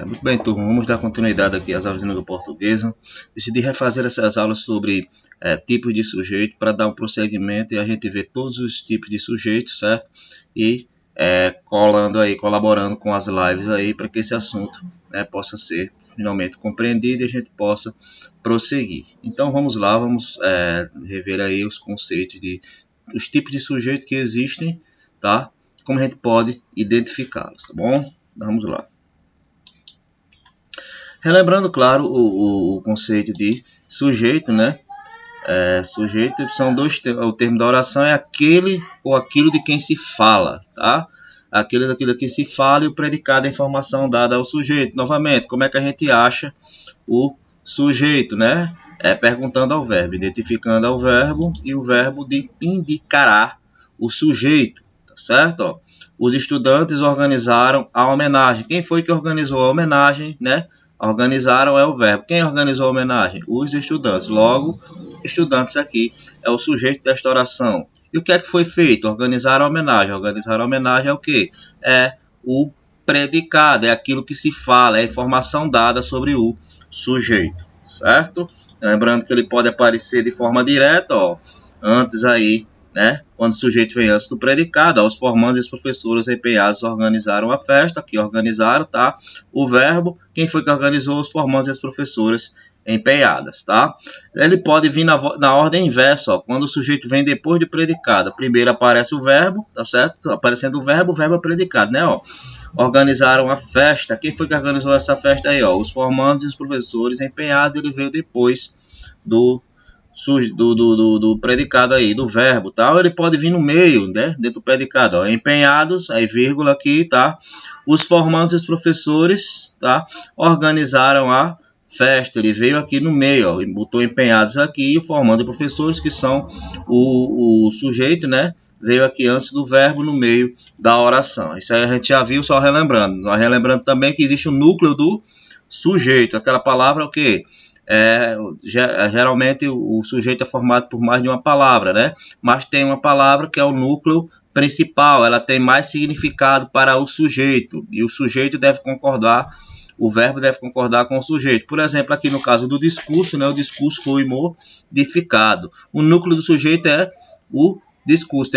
Muito bem, turma, vamos dar continuidade aqui às aulas de língua portuguesa. Decidi refazer essas aulas sobre tipos de sujeito para dar um prosseguimento e a gente ver todos os tipos de sujeito, certo? E colaborando com as lives aí para que esse assunto possa ser finalmente compreendido e a gente possa prosseguir. Então vamos lá, vamos rever aí os conceitos os tipos de sujeito que existem, tá? Como a gente pode identificá-los, tá bom? Vamos lá. Relembrando, claro, o conceito de sujeito, né? Sujeito são o termo da oração é aquele ou aquilo de quem se fala, tá? Aquilo de quem se fala e o predicado é a informação dada ao sujeito. Novamente, como é que a gente acha o sujeito, né? Perguntando ao verbo, identificando ao verbo e o verbo indicará o sujeito, tá certo? Ó, os estudantes organizaram a homenagem. Quem foi que organizou a homenagem, né? Organizaram é o verbo. Quem organizou a homenagem? Os estudantes. Logo, estudantes aqui é o sujeito desta oração. E o que é que foi feito? Organizar a homenagem. Organizar a homenagem é o quê? É o predicado, é aquilo que se fala, é a informação dada sobre o sujeito, certo? Lembrando que ele pode aparecer de forma direta, ó, antes aí, né? Quando o sujeito vem antes do predicado, ó, os formandos e os professores empenhados organizaram a festa, aqui organizaram, tá? O verbo, quem foi que organizou? Os formandos e as professoras empenhadas, tá? Ele pode vir na ordem inversa, ó, quando o sujeito vem depois do predicado. Primeiro aparece o verbo, tá certo? Aparecendo o verbo é predicado, né? Ó, organizaram a festa. Quem foi que organizou essa festa aí? Ó, os formandos e os professores empenhados. Ele veio depois do predicado aí, do verbo, tá? Ele pode vir no meio, né? Dentro do predicado, ó, empenhados, aí vírgula aqui, tá? Os formandos e os professores, tá? Organizaram a festa, ele veio aqui no meio, ó, e botou empenhados aqui, e o formando professores, que são o sujeito, né? Veio aqui antes do verbo, no meio da oração. Isso aí a gente já viu, só relembrando. Nós relembrando também que existe o núcleo do sujeito. Aquela palavra é o quê? Geralmente o sujeito é formado por mais de uma palavra, né? Mas tem uma palavra que é o núcleo principal. Ela tem mais significado para o sujeito. E o sujeito deve concordar. O verbo deve concordar com o sujeito. Por exemplo, aqui no caso do discurso, né, o discurso foi modificado. O núcleo do sujeito é o discurso.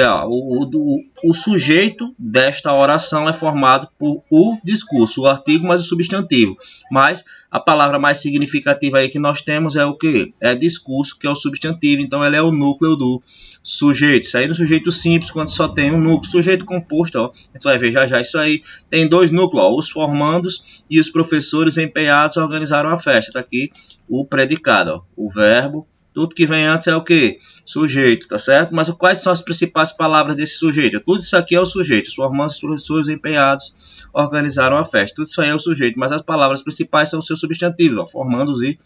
O sujeito desta oração é formado por o discurso, o artigo mais o substantivo. Mas a palavra mais significativa aí que nós temos é o que? É discurso, que é o substantivo. Então, ele é o núcleo do sujeito. Isso aí no sujeito simples, quando só tem um núcleo. Sujeito composto, ó, a gente vai ver já isso aí. Tem dois núcleos, ó, os formandos e os professores empenhados organizaram a festa. Tá aqui o predicado, ó, o verbo. Tudo que vem antes é o que? Sujeito, tá certo? Mas quais são as principais palavras desse sujeito? Tudo isso aqui é o sujeito. Os formandos, os professores empenhados organizaram a festa. Tudo isso aí é o sujeito. Mas as palavras principais são os seus substantivos, ó, formandos e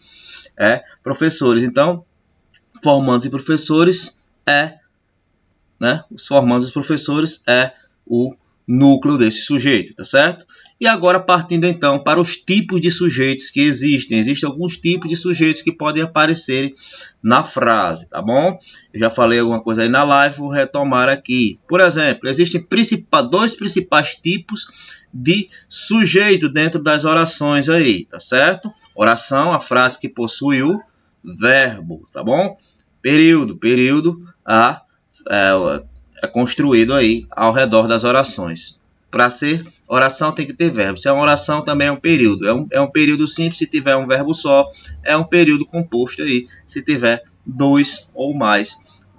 professores. Então, formandos e professores os formandos e os professores é o núcleo desse sujeito, tá certo? E agora partindo então para os tipos de sujeitos que existem. Existem alguns tipos de sujeitos que podem aparecer na frase, tá bom? Eu já falei alguma coisa aí na live, vou retomar aqui. Por exemplo, existem dois principais tipos de sujeito dentro das orações aí, tá certo? Oração, a frase que possui o verbo, tá bom? Período é construído aí ao redor das orações. Para ser oração tem que ter verbo. Se é uma oração também é um período. É um período simples se tiver um verbo só. É um período composto aí se tiver dois ou mais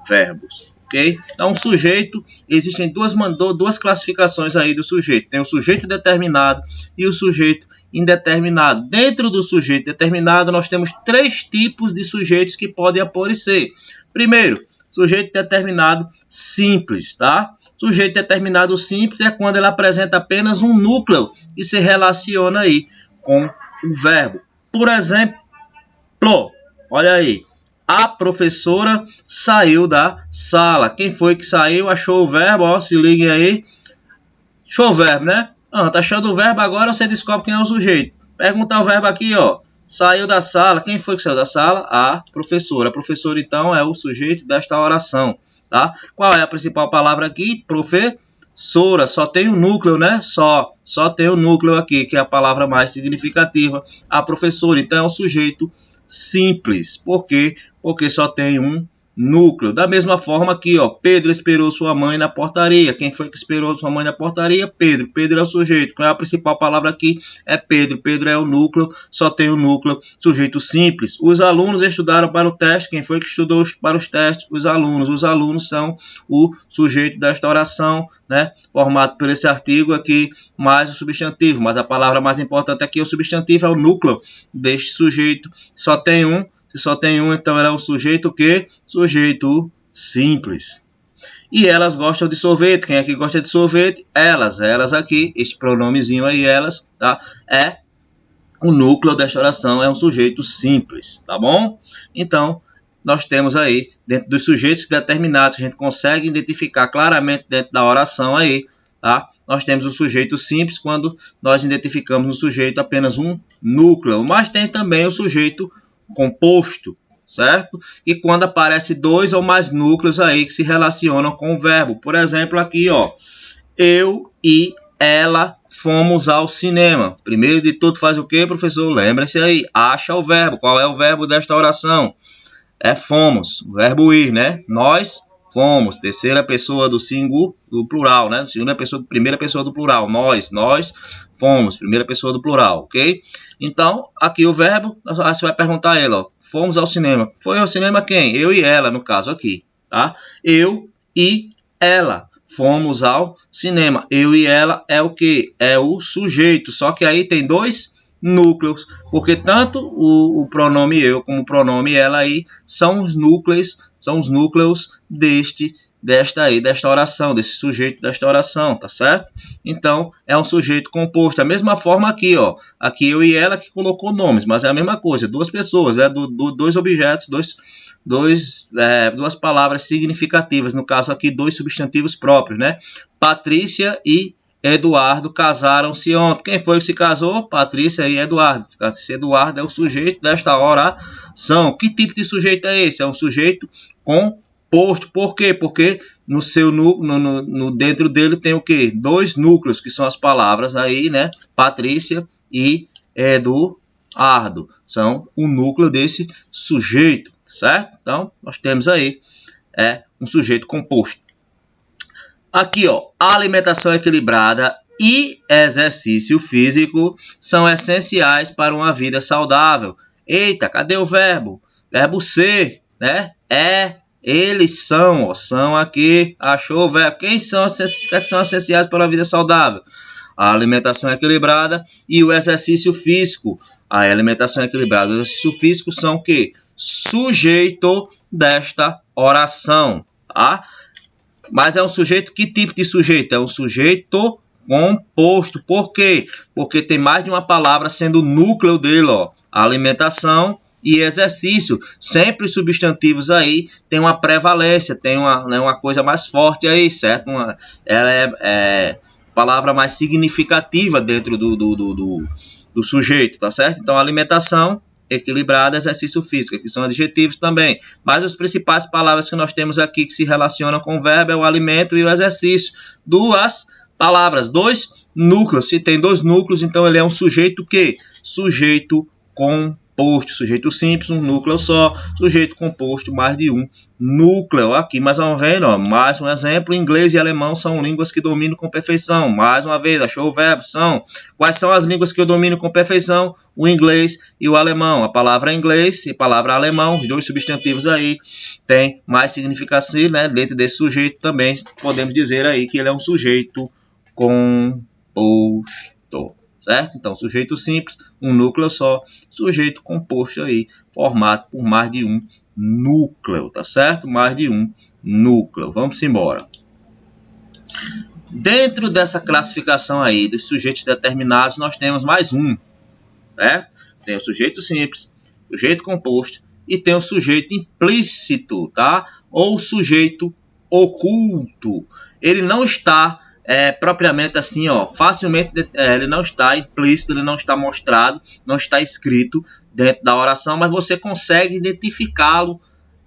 verbos. Ok? Então, o sujeito, existem duas classificações aí do sujeito. Tem o sujeito determinado e o sujeito indeterminado. Dentro do sujeito determinado, nós temos três tipos de sujeitos que podem aparecer. Primeiro, sujeito determinado simples, tá? Sujeito determinado simples é quando ele apresenta apenas um núcleo e se relaciona aí com o verbo. Por exemplo, olha aí. A professora saiu da sala. Quem foi que saiu? Achou o verbo, ó, se liguem aí. Achou o verbo, né? Tá achando o verbo, agora você descobre quem é o sujeito. Pergunta o verbo aqui, ó. Saiu da sala. Quem foi que saiu da sala? A professora. A professora, então, é o sujeito desta oração, tá? Qual é a principal palavra aqui? Professora. Professora, só tem o núcleo, né? Só tem o núcleo aqui, que é a palavra mais significativa, a professora. Então é um sujeito simples. Por quê? Porque só tem um núcleo. Da mesma forma aqui, ó, Pedro esperou sua mãe na portaria. Quem foi que esperou sua mãe na portaria? Pedro. Pedro é o sujeito. Qual é a principal palavra aqui? É Pedro. Pedro é o núcleo, só tem o núcleo, sujeito simples. Os alunos estudaram para o teste. Quem foi que estudou para os testes? Os alunos. Os alunos são o sujeito desta oração, né? Formado por esse artigo aqui, mais o substantivo. Mas a palavra mais importante aqui é o substantivo, é o núcleo deste sujeito. Só tem um. Se só tem um, então ela é um sujeito o quê? Sujeito simples. E elas gostam de sorvete. Quem é que gosta de sorvete? Elas. Elas aqui, este pronomezinho aí, elas, tá? É o núcleo desta oração, é um sujeito simples, tá bom? Então, nós temos aí, dentro dos sujeitos determinados, a gente consegue identificar claramente dentro da oração aí, tá? Nós temos o sujeito simples quando nós identificamos no sujeito apenas um núcleo. Mas tem também o sujeito composto, certo? E quando aparece dois ou mais núcleos aí que se relacionam com o verbo. Por exemplo, aqui, ó, eu e ela fomos ao cinema. Primeiro de tudo faz o quê, professor? Lembre-se aí, acha o verbo. Qual é o verbo desta oração? É fomos, o verbo ir, né? Nós fomos, terceira pessoa do singular, do plural, né? Segunda pessoa, primeira pessoa do plural, nós fomos, primeira pessoa do plural, ok? Então, aqui o verbo, você vai perguntar a ele, ó, fomos ao cinema. Foi ao cinema quem? Eu e ela, no caso aqui, tá? Eu e ela fomos ao cinema. Eu e ela é o que? É o sujeito, só que aí tem dois núcleos, porque tanto o pronome eu como o pronome ela aí são os núcleos desta oração, desse sujeito desta oração, tá certo? Então, é um sujeito composto. Da mesma forma aqui, ó, aqui eu e ela que colocou nomes, mas é a mesma coisa, duas pessoas, dois objetos, duas palavras significativas, no caso aqui, dois substantivos próprios, né? Patrícia e Eduardo casaram-se ontem. Quem foi que se casou? Patrícia e Eduardo. Esse Eduardo é o sujeito desta oração. Que tipo de sujeito é esse? É um sujeito composto. Por quê? Porque dentro dele tem o quê? Dois núcleos, que são as palavras aí, né? Patrícia e Eduardo. São o núcleo desse sujeito, certo? Então, nós temos aí um sujeito composto. Aqui, ó, alimentação equilibrada e exercício físico são essenciais para uma vida saudável. Eita, cadê o verbo? Verbo ser, né? Eles são, ó, são aqui, achou o verbo. Quem são essenciais para uma vida saudável? A alimentação equilibrada e o exercício físico. A alimentação equilibrada e o exercício físico são o quê? Sujeito desta oração, tá? Mas é um sujeito, que tipo de sujeito? É um sujeito composto. Por quê? Porque tem mais de uma palavra sendo o núcleo dele, ó. Alimentação e exercício. Sempre os substantivos aí tem uma prevalência, tem uma coisa mais forte aí, certo? Ela é palavra mais significativa dentro do sujeito, tá certo? Então, alimentação equilibrada, exercício físico, que são adjetivos também. Mas as principais palavras que nós temos aqui que se relacionam com o verbo é o alimento e o exercício. Duas palavras, dois núcleos. Se tem dois núcleos, então ele é um sujeito que? Sujeito composto. Sujeito simples, um núcleo só. Sujeito composto, mais de um núcleo. Aqui, mais uma vez, ó, mais um exemplo. Inglês e alemão são línguas que domino com perfeição. Mais uma vez, achou o verbo? São. Quais são as línguas que eu domino com perfeição? O inglês e o alemão. A palavra inglês e a palavra alemão, os dois substantivos aí, tem mais significação, né? Dentro desse sujeito também podemos dizer aí que ele é um sujeito composto. Certo? Então, sujeito simples, um núcleo só, sujeito composto aí, formado por mais de um núcleo, tá certo? Mais de um núcleo. Vamos embora. Dentro dessa classificação aí dos sujeitos determinados, nós temos mais um, certo? Tem o sujeito simples, sujeito composto e tem o sujeito implícito, tá? Ou sujeito oculto. Ele não está propriamente assim, ó, facilmente, ele não está implícito, ele não está mostrado, não está escrito dentro da oração, mas você consegue identificá-lo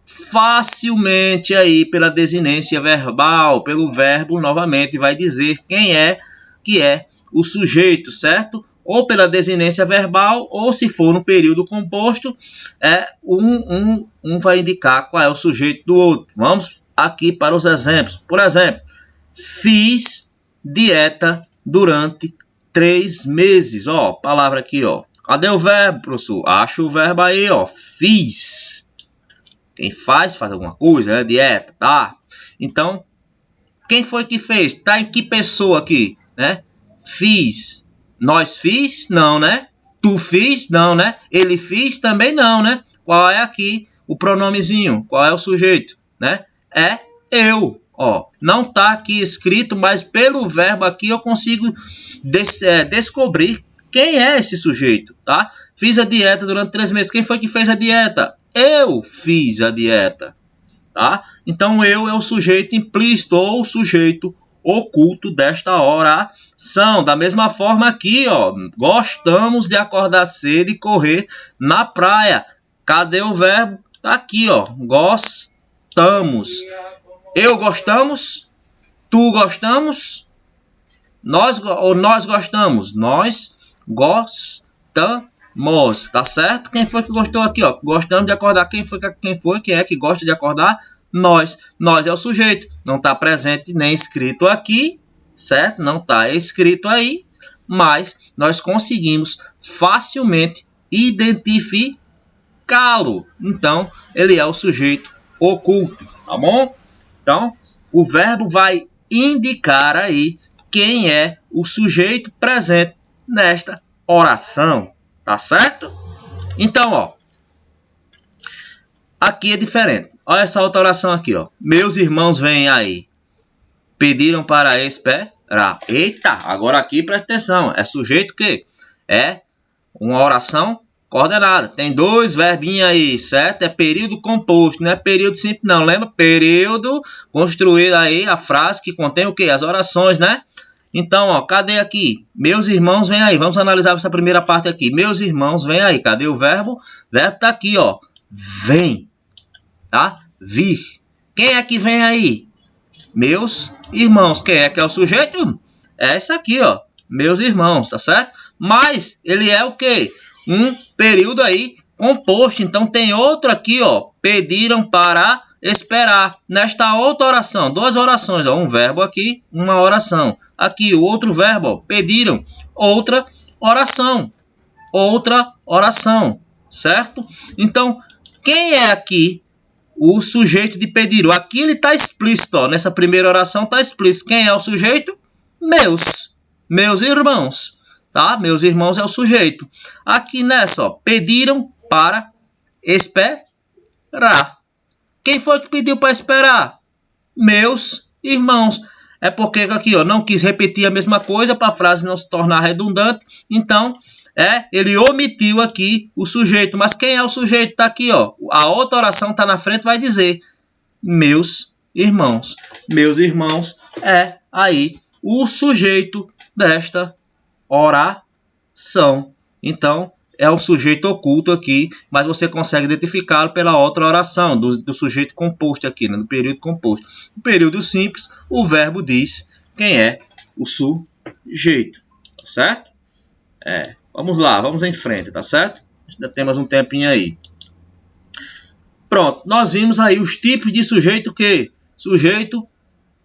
facilmente aí pela desinência verbal, pelo verbo novamente vai dizer quem é que é o sujeito, certo? Ou pela desinência verbal, ou se for no período composto, um vai indicar qual é o sujeito do outro. Vamos aqui para os exemplos. Por exemplo, fiz dieta durante 3 meses. Ó, palavra aqui, ó. Cadê o verbo, professor? Acha o verbo aí, ó. Fiz. Quem faz alguma coisa, né? Dieta, tá? Então, quem foi que fez? Tá em que pessoa aqui, né? Fiz. Nós fiz? Não, né? Tu fiz? Não, né? Ele fiz? Também não, né? Qual é aqui o pronomezinho? Qual é o sujeito, né? É eu. Ó, não tá aqui escrito, mas pelo verbo aqui eu consigo descobrir quem é esse sujeito, tá? Fiz a dieta durante 3 meses. Quem foi que fez a dieta? Eu fiz a dieta, tá? Então, eu é o sujeito implícito ou o sujeito oculto desta oração. Da mesma forma aqui, ó, gostamos de acordar cedo e correr na praia. Cadê o verbo? Tá aqui, ó, gostamos. Eu gostamos? Tu gostamos? Nós gostamos? Nós gostamos, tá certo? Quem foi que gostou aqui, ó? Gostamos de acordar. Quem é que gosta de acordar? Nós é o sujeito. Não está presente nem escrito aqui, certo? Não está escrito aí, mas nós conseguimos facilmente identificá-lo. Então, ele é o sujeito oculto, tá bom? Então, o verbo vai indicar aí quem é o sujeito presente nesta oração, tá certo? Então, ó, aqui é diferente. Olha essa outra oração aqui, ó. Meus irmãos vêm aí. Pediram para esperar. Eita, agora aqui presta atenção. É sujeito que é uma oração coordenada. Tem 2 verbinhos aí, certo? É período composto, não é período simples não. Lembra? Período construído aí, a frase que contém o quê? As orações, né? Então, ó, cadê aqui? Meus irmãos vêm aí. Vamos analisar essa primeira parte aqui. Meus irmãos vêm aí. Cadê o verbo? O verbo tá aqui, ó. Vem. Tá? Vir. Quem é que vem aí? Meus irmãos. Quem é que é o sujeito? É esse aqui, ó. Meus irmãos, tá certo? Mas ele é o quê? Um período aí composto. Então tem outro aqui, ó. Pediram para esperar. Nesta outra oração, 2 orações, ó. Um verbo aqui, uma oração. Aqui o outro verbo, ó. Pediram. Outra oração. Outra oração. Certo? Então, quem é aqui o sujeito de pediram? Aqui ele está explícito, ó. Nessa primeira oração está explícito. Quem é o sujeito? Meus irmãos, tá? Meus irmãos é o sujeito. Aqui nessa, ó, pediram para esperar. Quem foi que pediu para esperar? Meus irmãos. É porque aqui, ó, não quis repetir a mesma coisa para a frase não se tornar redundante. Então, ele omitiu aqui o sujeito. Mas quem é o sujeito? Tá aqui, ó. A outra oração tá na frente, vai dizer meus irmãos. Meus irmãos é aí o sujeito desta oração. Então, é um sujeito oculto aqui, mas você consegue identificá-lo pela outra oração, do sujeito composto aqui, né, do período composto. No período simples, o verbo diz quem é o sujeito, tá certo? Vamos lá, vamos em frente, tá certo? Ainda temos um tempinho aí. Pronto, nós vimos aí os tipos de sujeito que? Sujeito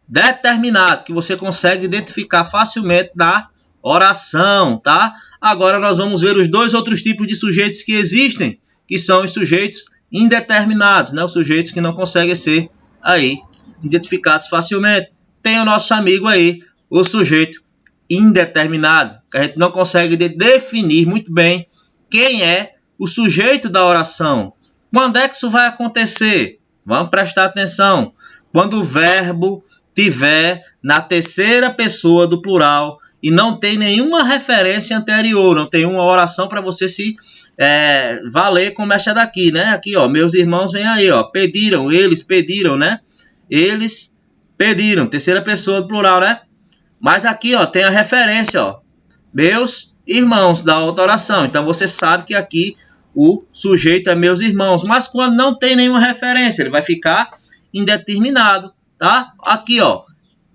determinado, que você consegue identificar facilmente na oração, tá? Agora nós vamos ver os 2 outros tipos de sujeitos que existem, que são os sujeitos indeterminados, né? Os sujeitos que não conseguem ser aí identificados facilmente. Tem o nosso amigo aí, o sujeito indeterminado, que a gente não consegue definir muito bem quem é o sujeito da oração. Quando é que isso vai acontecer? Vamos prestar atenção. Quando o verbo tiver na terceira pessoa do plural e não tem nenhuma referência anterior, não tem uma oração para você se valer como esta daqui, né? Aqui, ó, meus irmãos vêm aí, ó, pediram, eles pediram, né? Eles pediram, terceira pessoa do plural, né? Mas aqui, ó, tem a referência, ó, meus irmãos da outra oração. Então você sabe que aqui o sujeito é meus irmãos. Mas quando não tem nenhuma referência, ele vai ficar indeterminado, tá? Aqui, ó.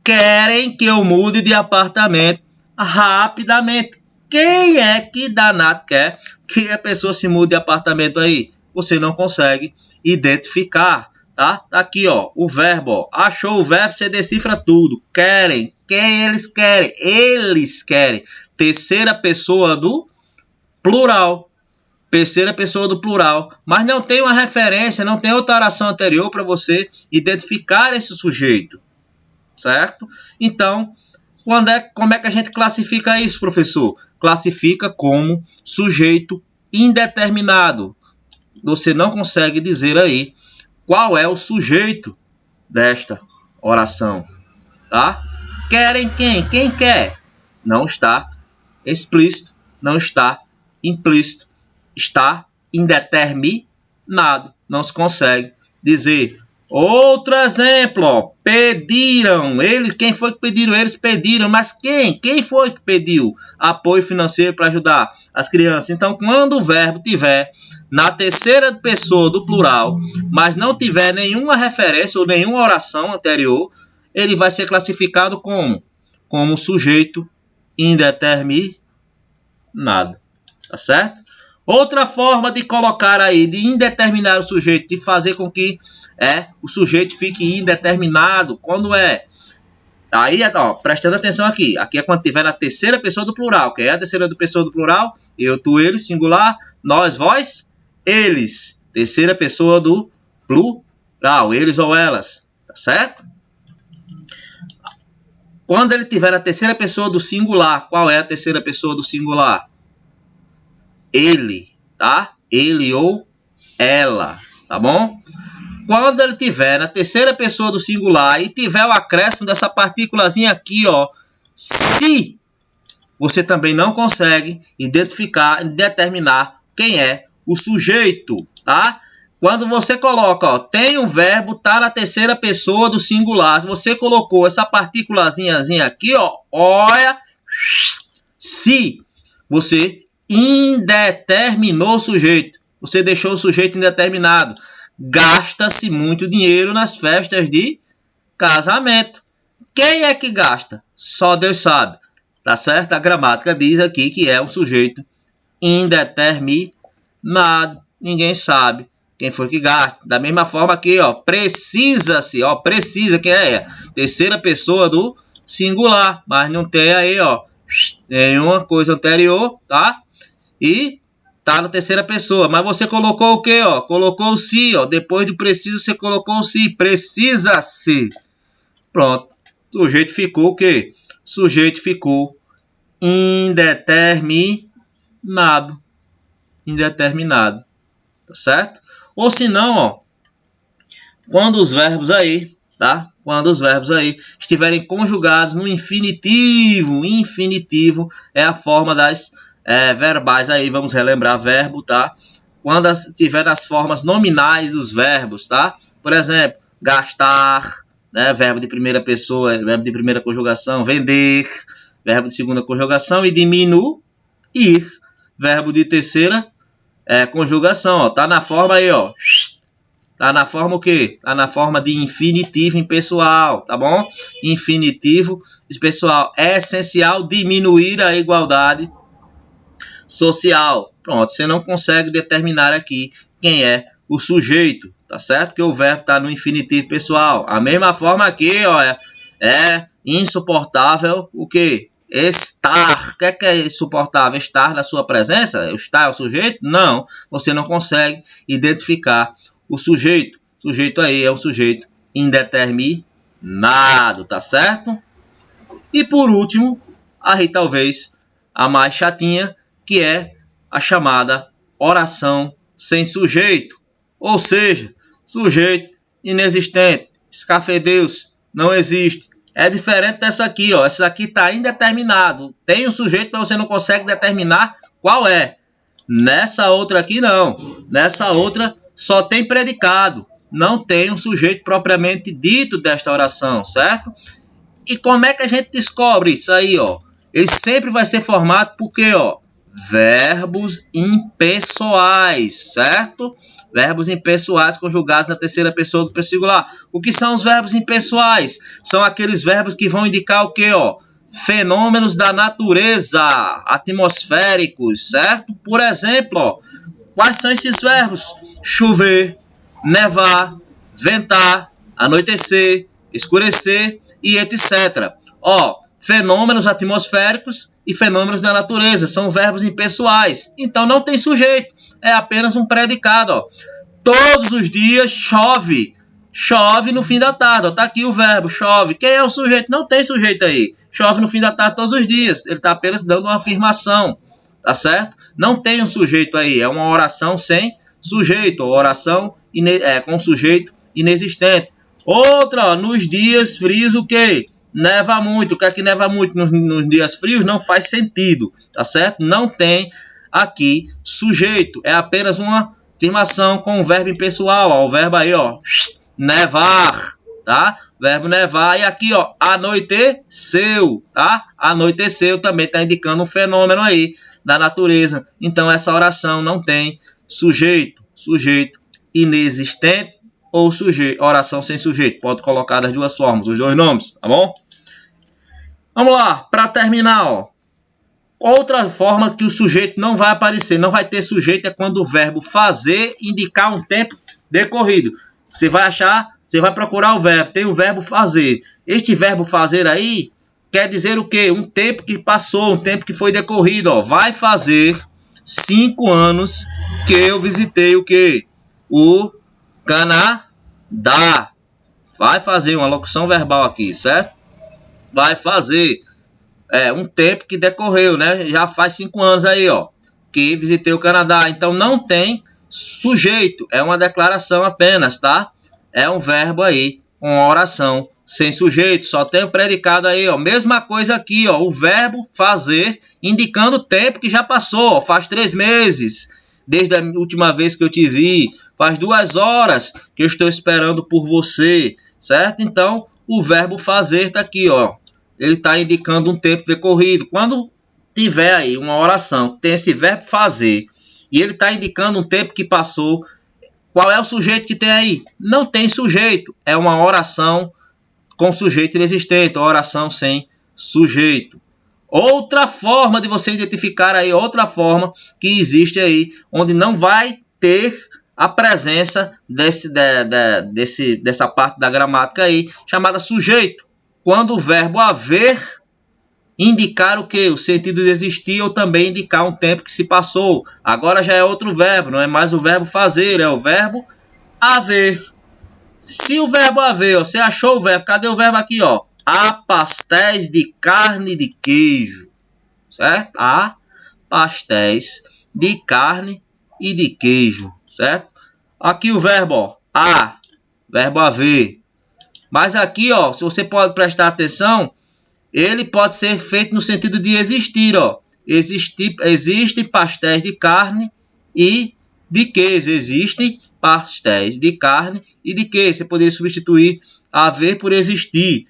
Querem que eu mude de apartamento rapidamente. Quem é que danado quer que a pessoa se mude de apartamento aí? Você não consegue identificar, tá? Aqui, ó, o verbo, ó. Achou o verbo, você decifra tudo. Querem. Quem eles querem? Eles querem. Terceira pessoa do plural. Terceira pessoa do plural. Mas não tem uma referência, não tem outra oração anterior para você identificar esse sujeito. Certo? Então, como é que a gente classifica isso, professor? Classifica como sujeito indeterminado. Você não consegue dizer aí qual é o sujeito desta oração, tá? Querem quem? Quem quer? Não está explícito, não está implícito, está indeterminado. Não se consegue dizer. Outro exemplo, ó, pediram, quem foi que pediram? Eles pediram, mas quem? Quem foi que pediu apoio financeiro para ajudar as crianças? Então, quando o verbo tiver na terceira pessoa do plural, mas não tiver nenhuma referência ou nenhuma oração anterior, ele vai ser classificado como sujeito indeterminado, tá certo? Outra forma de colocar aí, de indeterminar o sujeito, de fazer com que o sujeito fique indeterminado, quando é. Aí, ó, prestando atenção aqui. Aqui é quando tiver na terceira pessoa do plural. Que é a terceira pessoa do plural? Eu, tu, ele, singular. Nós, vós, eles. Terceira pessoa do plural. Eles ou elas. Tá certo? Quando ele tiver na terceira pessoa do singular. Qual é a terceira pessoa do singular? Ele, tá? Ele ou ela, tá bom? Quando ele tiver na terceira pessoa do singular e tiver o acréscimo dessa partículazinha aqui, ó, se, você também não consegue identificar, determinar quem é o sujeito, tá? Quando você coloca, ó, tem um verbo, tá na terceira pessoa do singular, se você colocou essa partículazinha aqui, ó, olha, se você indeterminou o sujeito, você deixou o sujeito indeterminado. Gasta-se muito dinheiro nas festas de casamento. Quem é que gasta? Só Deus sabe. Tá certo? A gramática diz aqui que é um sujeito indeterminado. Ninguém sabe quem foi que gasta. Da mesma forma aqui, ó, precisa-se, ó, precisa, quem é? Terceira pessoa do singular, mas não tem aí, ó, nenhuma coisa anterior, tá? E tá na terceira pessoa, mas você colocou o que, ó? Colocou o se, ó. Depois do preciso você colocou o se. Precisa-se. Pronto. O sujeito ficou o quê? O sujeito ficou indeterminado. Indeterminado. Tá certo? Ou se não, ó, quando os verbos aí, tá? Quando os verbos aí estiverem conjugados no infinitivo. Infinitivo é a forma das verbais aí, vamos relembrar verbo, tá? Quando tiver nas formas nominais dos verbos, tá? Por exemplo, gastar, né? Verbo de primeira pessoa, verbo de primeira conjugação, vender, verbo de segunda conjugação, e diminuir, verbo de terceira conjugação, ó. Tá na forma aí, ó. Tá na forma o quê? Tá na forma de infinitivo impessoal, tá bom? Infinitivo impessoal. É essencial diminuir a igualdade social. Pronto, você não consegue determinar aqui quem é o sujeito, tá certo? Que o verbo está no infinitivo pessoal. A mesma forma aqui, ó, é insuportável o quê? Estar. O que é insuportável? Estar na sua presença? Estar é o sujeito? Não, você não consegue identificar o sujeito. O sujeito aí é um sujeito indeterminado, tá certo? E por último, aí talvez a mais chatinha, que é a chamada oração sem sujeito. Ou seja, sujeito inexistente, escafedeus, não existe. É diferente dessa aqui, ó. Essa aqui está indeterminado. Tem um sujeito, mas você não consegue determinar qual é. Nessa outra aqui, não. Nessa outra, só tem predicado. Não tem um sujeito propriamente dito desta oração, certo? E como é que a gente descobre isso aí, ó? Ele sempre vai ser formado por quê, ó? verbos impessoais, certo? Verbos impessoais conjugados na terceira pessoa do presente singular. O que são os verbos impessoais? São aqueles verbos que vão indicar o quê, ó? Fenômenos da natureza, atmosféricos, certo? Por exemplo, ó, quais são esses verbos? Chover, nevar, ventar, anoitecer, escurecer e etc. Ó, fenômenos atmosféricos e fenômenos da natureza são verbos impessoais. Então não tem sujeito, é apenas um predicado. Ó. Todos os dias chove. Chove no fim da tarde. Está aqui o verbo, chove. Quem é o sujeito? Não tem sujeito aí. Chove no fim da tarde todos os dias. Ele está apenas dando uma afirmação. Tá certo? Não tem um sujeito aí. É uma oração sem sujeito. Oração com sujeito inexistente. Outra, ó, nos dias frios o quê? Neva muito. O que é que neva muito nos dias frios? Não faz sentido. Tá certo? Não tem aqui sujeito. É apenas uma afirmação com o verbo impessoal. Ó, o verbo aí, ó. Nevar, tá? Verbo nevar. E aqui, ó, anoiteceu, tá? Anoiteceu também está indicando um fenômeno aí da natureza. Então, essa oração não tem sujeito. Sujeito inexistente ou sujeito. Oração sem sujeito. Pode colocar das duas formas, os dois nomes, tá bom? Vamos lá, para terminar, ó. Outra forma que o sujeito não vai aparecer, não vai ter sujeito, é quando o verbo fazer indicar um tempo decorrido. Você vai achar, você vai procurar o verbo, tem o verbo fazer. Este verbo fazer aí quer dizer o quê? Um tempo que passou, um tempo que foi decorrido. Ó. Vai fazer 5 anos que eu visitei o quê? O Canadá. Vai fazer uma locução verbal aqui, certo? Vai fazer um tempo que decorreu, né? Já faz 5 anos aí, ó, que visitei o Canadá. Então não tem sujeito, é uma declaração apenas, tá? É um verbo aí com oração sem sujeito, só tem o predicado aí, ó. Mesma coisa aqui, ó, o verbo fazer indicando o tempo que já passou, ó. Faz 3 meses desde a última vez que eu te vi, faz 2 horas que eu estou esperando por você, certo? Então o verbo fazer tá aqui, ó. Ele está indicando um tempo decorrido. Quando tiver aí uma oração que tem esse verbo fazer e ele está indicando um tempo que passou, qual é o sujeito que tem aí? Não tem sujeito. É uma oração com sujeito inexistente, uma oração sem sujeito. Outra forma de você identificar aí, outra forma que existe aí, onde não vai ter a presença dessa parte da gramática aí, chamada sujeito. Quando o verbo haver indicar o que? O sentido de existir ou também indicar um tempo que se passou. Agora já é outro verbo, não é mais o verbo fazer, é o verbo haver. Se o verbo haver, ó, você achou o verbo, cadê o verbo aqui? Ó? Há pastéis de carne e de queijo, certo? Há pastéis de carne e de queijo, certo? Aqui o verbo, ó, há, verbo haver. Mas aqui, ó, se você pode prestar atenção, ele pode ser feito no sentido de existir, ó. Existem pastéis de carne e de queijo. Existem pastéis de carne e de queijo. Você poderia substituir haver por existir.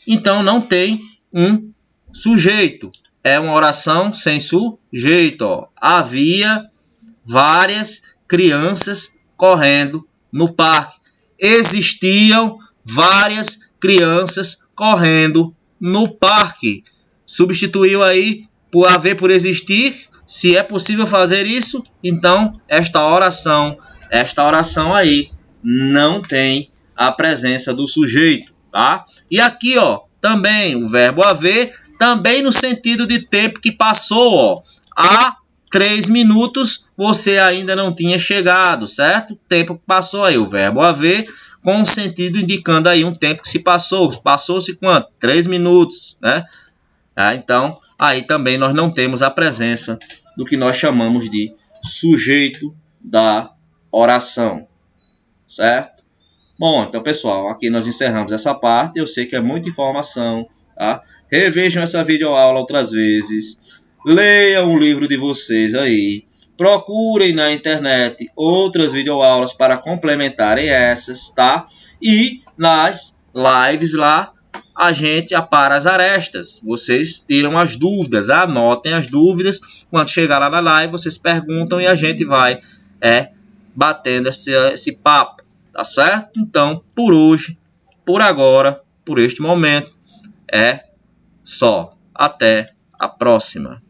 Então, não tem um sujeito. É uma oração sem sujeito, ó. Havia várias crianças correndo no parque. Existiam várias crianças correndo no parque. Substituiu aí por haver por existir. Se é possível fazer isso, então esta oração aí não tem a presença do sujeito, tá? E aqui, ó, também o verbo haver, também no sentido de tempo que passou, ó. Há 3 minutos você ainda não tinha chegado, certo? Tempo que passou aí, o verbo haver com um sentido indicando aí um tempo que se passou. Passou-se quanto? 3 minutos, né? Então, aí também nós não temos a presença do que nós chamamos de sujeito da oração, certo? Bom, então, pessoal, aqui nós encerramos essa parte. Eu sei que é muita informação, tá? Revejam essa videoaula outras vezes. Leiam o livro de vocês aí. Procurem na internet outras videoaulas para complementarem essas, tá? E nas lives lá, a gente apara as arestas. Vocês tiram as dúvidas, anotem as dúvidas. Quando chegar lá na live, vocês perguntam e a gente vai batendo esse papo, tá certo? Então, por hoje, por agora, por este momento, é só. Até a próxima.